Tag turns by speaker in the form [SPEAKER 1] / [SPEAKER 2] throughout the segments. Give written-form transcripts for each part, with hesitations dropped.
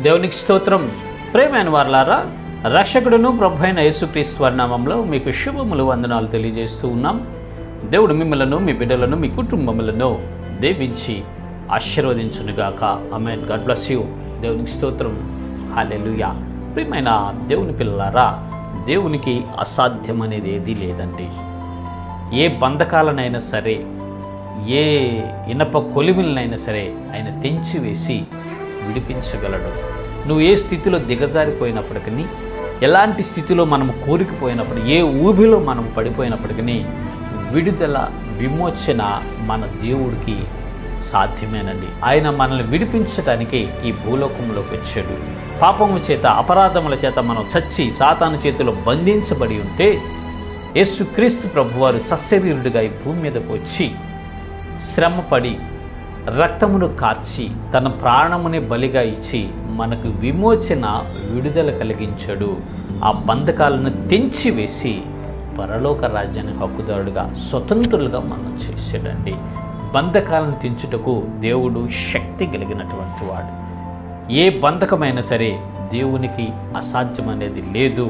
[SPEAKER 1] దేవునికి స్తోత్రం. ప్రేమైన వారలారా, రక్షకుడును ప్రభువైన యేసుక్రీస్తు వారి నామములో మీకు శుభములు వందనాలు తెలియజేస్తూ ఉన్నాం. దేవుడు మిమ్మలను, మీ బిడ్డలను, మీ కుటుంబములను దీవించి ఆశీర్వదించునుగాక. ఆమేన్. God bless you. దేవునికి స్తోత్రం. హల్లెలూయా. ప్రియమైన దేవుని పిల్లలారా, దేవునికి అసాధ్యం అనేది ఏదీ లేదండి. ఏ బంధకాలనైనా సరే, ఏ ఇనప కొలిమిలనైనా సరే ఆయన తెంచివేసి విడిపించగలడు. నువ్వు ఏ స్థితిలో దిగజారిపోయినప్పటికీ, ఎలాంటి స్థితిలో మనము కోరికపోయినప్పుడు, ఏ ఊబిలో మనం పడిపోయినప్పటికీ విడుదల, విమోచన మన దేవుడికి సాధ్యమేనండి. ఆయన మనల్ని విడిపించడానికి ఈ భూలోకంలోకి వచ్చాడు. పాపము చేత, అపరాధముల చేత మనం చచ్చి సాతాను చేతిలో బంధించబడి ఉంటే యేసుక్రీస్తు ప్రభువారు సశరీరుడిగా ఈ భూమి మీదకు వచ్చి శ్రమపడి రక్తమును కార్చి తన ప్రాణమునే బలిగా ఇచ్చి మనకు విమోచన, విడుదల కలిగించాడు. ఆ బంధకాలను తెంచివేసి పరలోక రాజ్యానికి హక్కుదారుడుగా, స్వతంత్రులుగా మనం చేశాడండి. బంధకాలను తెంచుటకు దేవుడు శక్తి కలిగినటువంటి వాడు. ఏ బంధకమైనా సరే దేవునికి అసాధ్యం అనేది లేదు.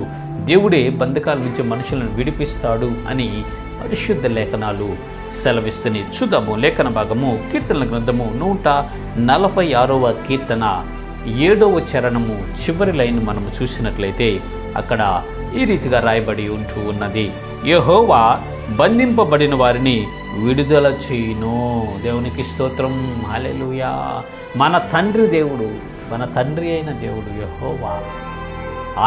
[SPEAKER 1] దేవుడే బంధకాల నుంచి మనుషులను విడిపిస్తాడు అని పరిశుద్ధ లేఖనాలు సెలవిస్తున్నాయి. చూద్దాము లేఖన భాగము. కీర్తనల గ్రంథము 146వ కీర్తన 7వ చరణము చివరి లైన్ మనము చూసినట్లయితే అక్కడ ఈ రీతిగా రాయబడి ఉంటూ ఉన్నది: యెహోవా బంధింపబడిన వారిని విడుదల చేయును. దేవునికి స్తోత్రం. హల్లెలూయా. మన తండ్రి దేవుడు, మన తండ్రి అయిన దేవుడు యెహోవా,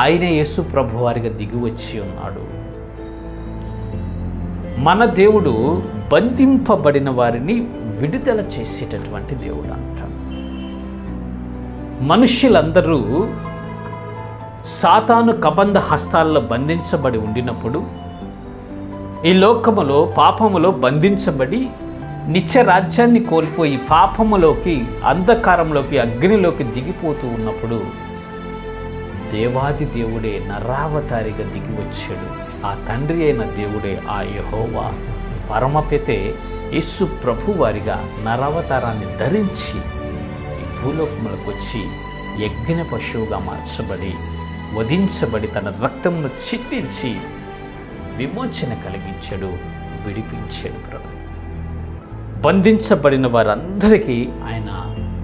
[SPEAKER 1] ఆయనే యేసు ప్రభు వారిగా దిగి వచ్చి ఉన్నాడు. మన దేవుడు బంధింపబడిన వారిని విడుదల చేసేటటువంటి దేవుడు అంటాడు. మనుష్యులందరూ సాతాను కబంధ హస్తాల్లో బంధించబడి ఉండినప్పుడు, ఈ లోకములో పాపములో బంధించబడి నిత్య రాజ్యాన్ని కోల్పోయి పాపములోకి, అంధకారంలోకి, అగ్నిలోకి దిగిపోతూ ఉన్నప్పుడు దేవాది దేవుడే నరావతారిగా దిగి వచ్చాడు. ఆ తండ్రి అయిన దేవుడే, ఆ యెహోవా పరమపితే యేసు ప్రభు వారిగా నరావతారాన్ని ధరించి ఈ భూలోకములకు వచ్చి యజ్ఞ పశువుగా మార్చబడి, వధించబడి, తన రక్తమును చిందించి విమోచన కలిగించాడు, విడిపించాడు. ప్రభు బంధించబడిన వారందరికీ ఆయన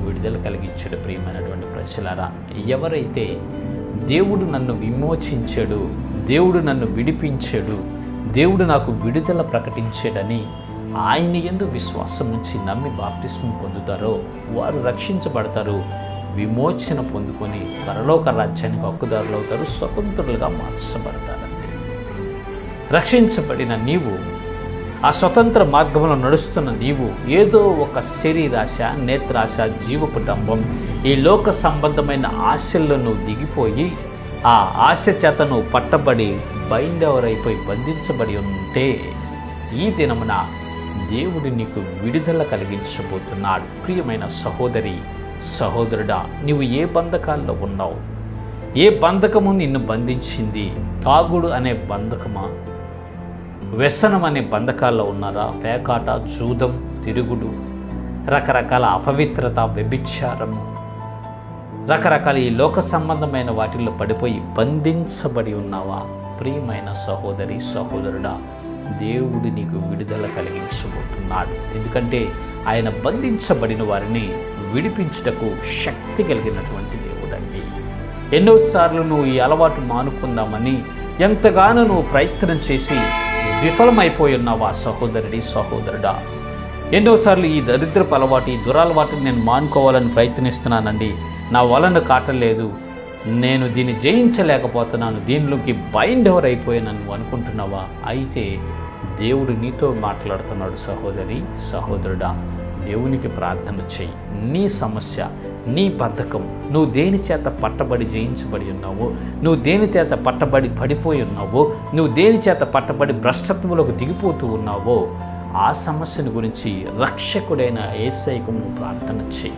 [SPEAKER 1] విడుదల కలిగించాడు. ప్రియమైనటువంటి ప్రజలారా, ఎవరైతే దేవుడు నన్ను విమోచించాడు, దేవుడు నన్ను విడిపించాడు, దేవుడు నాకు విడుదల ప్రకటించాడని ఆయన యందు విశ్వాసం నుంచి నమ్మి బాప్తిస్మం పొందుతారో వారు రక్షించబడతారు, విమోచన పొందుకొని పరలోక రాజ్యానికి హక్కుదారులు అవుతారు, స్వతంత్రులుగా మార్చబడతారండి. రక్షించబడిన నీవు, ఆ స్వతంత్ర మార్గంలో నడుస్తున్న నీవు ఏదో ఒక శరీరాశ, నేత్రాశ, జీవపు డంబం, ఈ లోక సంబంధమైన ఆశల్లో నువ్వు దిగిపోయి ఆ ఆశ చేత నువ్వు పట్టబడి బైండవరైపోయి బంధించబడి ఉంటే ఈ దినమున దేవుడు నీకు విడుదల కలిగించబోతున్నాడు. ప్రియమైన సహోదరి, సహోదరుడా, నీవు ఏ బంధకాల్లో ఉన్నావు? ఏ బంధకము నిన్ను బంధించింది? తాగుడు అనే బంధకమా? వ్యసనం అనే బంధకాల్లో ఉన్నారా? పేకాట, జూదం, తిరుగుడు, రకరకాల అపవిత్రత, వ్యభిచారము, రకరకాల ఈ లోక సంబంధమైన వాటిల్లో పడిపోయి బంధించబడి ఉన్నావా? ప్రియమైన సహోదరి, సహోదరుడా, దేవుడు నీకు విడుదల కలిగించబోతున్నాడు. ఎందుకంటే ఆయన బంధించబడిన వారిని విడిపించుటకు శక్తి కలిగినటువంటి దేవుడండి. ఎన్నోసార్లు నువ్వు ఈ అలవాటు మానుకుందామని ఎంతగానో నువ్వు ప్రయత్నం చేసి విఫలమైపోయి ఉన్నావా సహోదరుడి, సహోదరుడా? ఎన్నోసార్లు ఈ దరిద్రపు అలవాటు, ఈ దురలవాటుని నేను మానుకోవాలని ప్రయత్నిస్తున్నానండి, నా వలన కాటలేదు, నేను దీన్ని జయించలేకపోతున్నాను, దీనిలోకి బైండ్ ఓవర్ అయిపోయానని అనుకుంటున్నావా? అయితే దేవుడు నీతో మాట్లాడుతున్నాడు. సహోదరి, సహోదరుడా, దేవునికి ప్రార్థన చెయ్యి. నీ సమస్య, నీ బద్ధకం, నువ్వు దేని చేత పట్టబడి జయించబడి ఉన్నావో, నువ్వు దేని చేత పట్టబడి పడిపోయి ఉన్నావో, నువ్వు దేని చేత పట్టబడి భ్రష్టత్వంలోకి దిగిపోతూ ఉన్నావో, ఆ సమస్యను గురించి రక్షకుడైన యేసయ్యకు నువ్వు ప్రార్థన చెయ్యి.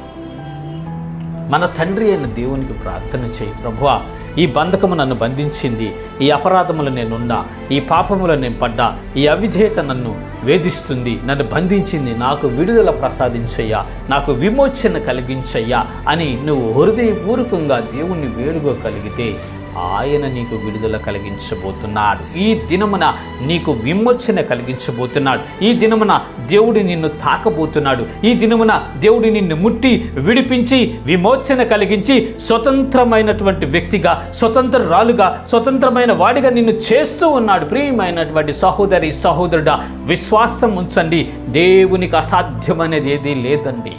[SPEAKER 1] మన తండ్రి అయిన దేవునికి ప్రార్థన చేయి. ప్రభువా, ఈ బంధకము నన్ను బంధించింది, ఈ అపరాధములు నేనున్నా, ఈ పాపములు నేను పడ్డా, ఈ అవిధేయత నన్ను వేధిస్తుంది, నన్ను బంధించింది, నాకు విడుదల ప్రసాదించయ్యా, నాకు విమోచన కలిగించయ్యా అని నువ్వు హృదయపూర్వకంగా దేవుణ్ణి వేడుకోగలిగితే ఆయన నీకు విడుదల కలిగించబోతున్నాడు. ఈ దినమున నీకు విమోచన కలిగించబోతున్నాడు. ఈ దినమున దేవుడు నిన్ను తాకబోతున్నాడు. ఈ దినమున దేవుడు నిన్ను ముట్టి విడిపించి విమోచన కలిగించి స్వతంత్రమైనటువంటి వ్యక్తిగా, స్వతంత్రరాలుగా, స్వతంత్రమైన వాడిగా నిన్ను చేస్తూ ఉన్నాడు. ప్రియమైనటువంటి సహోదరి సహోదరుడా, విశ్వాసం ఉంచండి. దేవునికి అసాధ్యమనేది ఏదీ లేదండి.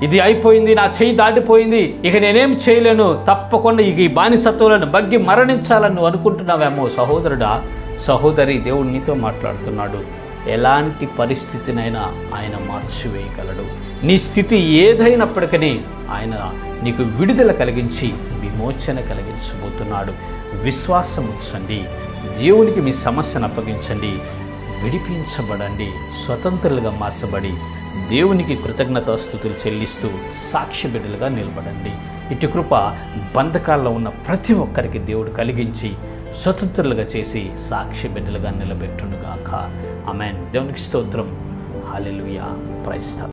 [SPEAKER 1] ఇది అయిపోయింది, నా చెయ్యి దాటిపోయింది, ఇక నేనేం చేయలేను, తప్పకుండా ఇక ఈ బానిసత్వాలను బగ్గి మరణించాలని నువ్వు అనుకుంటున్నావేమో సహోదరుడా, సహోదరి, దేవుడు నీతో మాట్లాడుతున్నాడు. ఎలాంటి పరిస్థితినైనా ఆయన మార్చివేయగలడు. నీ స్థితి ఏదైనప్పటికీ ఆయన నీకు విడుదల కలిగించి విమోచన కలిగించబోతున్నాడు. విశ్వాసం ఉంచండి. దేవునికి మీ సమస్యను అప్పగించండి. విడిపించబడండి. స్వతంత్రులుగా మార్చబడి దేవునికి కృతజ్ఞతాస్తుతులు చెల్లిస్తూ సాక్షి బిడ్డలుగా నిలబడండి. ఇటు కృప బంధకాల్లో ఉన్న ప్రతి ఒక్కరికి దేవుడు కలిగించి స్వతంత్రులుగా చేసి సాక్షి బిడ్డలుగా నిలబెట్టునుగాక. ఆమేన్. దేవునికి స్తోత్రం. హల్లెలూయా. Praise the lord.